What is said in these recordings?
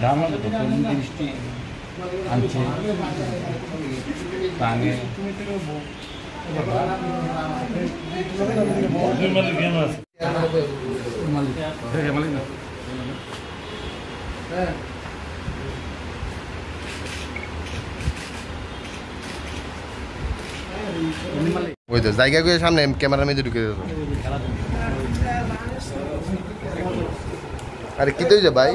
দাম কত? 30টি আনছে টাঙে ওই তো জায়গা করে সামনে ক্যামেরার মধ্যে ঢুকে দেবো। আরে কি তৈরি ভাই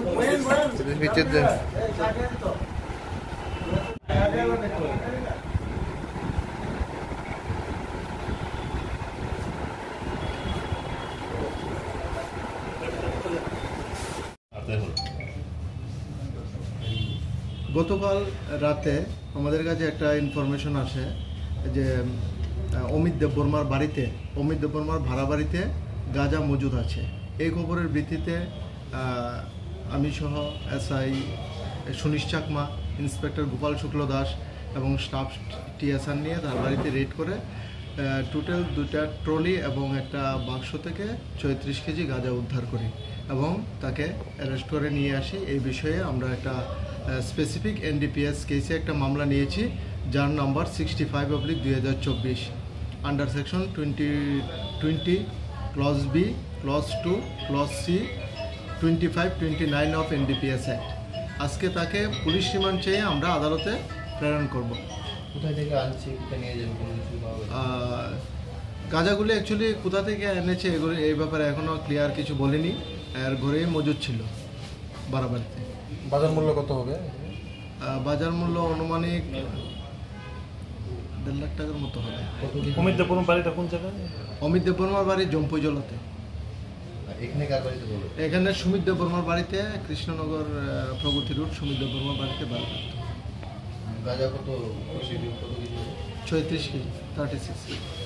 গতকাল রাতে আমাদের কাছে একটা ইনফরমেশন আসে যে অমিত দেববর্মার ভাড়া বাড়িতে গাঁজা মজুদ আছে। এই খবরের ভিত্তিতে আমি সহ এসআই সুনীশ চাকমা, ইন্সপেক্টর গোপাল শুক্ল দাস এবং স্টাফ টিএসআর নিয়ে তার বাড়িতে রেড করে টোটাল 2টা ট্রলি এবং একটা বাক্স থেকে 34 কেজি গাঁজা উদ্ধার করি এবং তাকে অ্যারেস্ট করে নিয়ে আসি। এই বিষয়ে আমরা একটা স্পেসিফিক এনডিপিএস কেসে একটা মামলা নিয়েছি, যার number 65/2024 under section 20 clause B, clause 2, clause C, 25-29 of NDPS act. আজকে তাকে পুলিশ রিমান্ড চেয়ে আমরা আদালতে প্রেরণ করব। কোথায় থেকে আনছি, কোথায় নিয়ে যাবো? গাঁজাগুলি অ্যাকচুয়ালি কোথা থেকে এনেছে এগুলো এই ব্যাপারে এখনও ক্লিয়ার কিছু বলিনি। আর ঘরেই মজুদ ছিল বাড়াবাড়িতে। বাজার মূল্য কত হবে? বাজার মূল্য আনুমানিক 1.5 লাখ টাকার মতো হবে। অমিত দেববর্মার বাড়িটা কোন জায়গায়? অমিত দেববর্মার বাড়ি জম্পুজলাতে। এখানে কার বাড়িতে বলো? এখানে সুমিত দেববর্মার বাড়িতে, কৃষ্ণনগর প্রগতি রোড সুমিত দেববর্মার বাড়িতে বাড়ি। গাঁজা কত? 36 কেজি, 36 কেজি।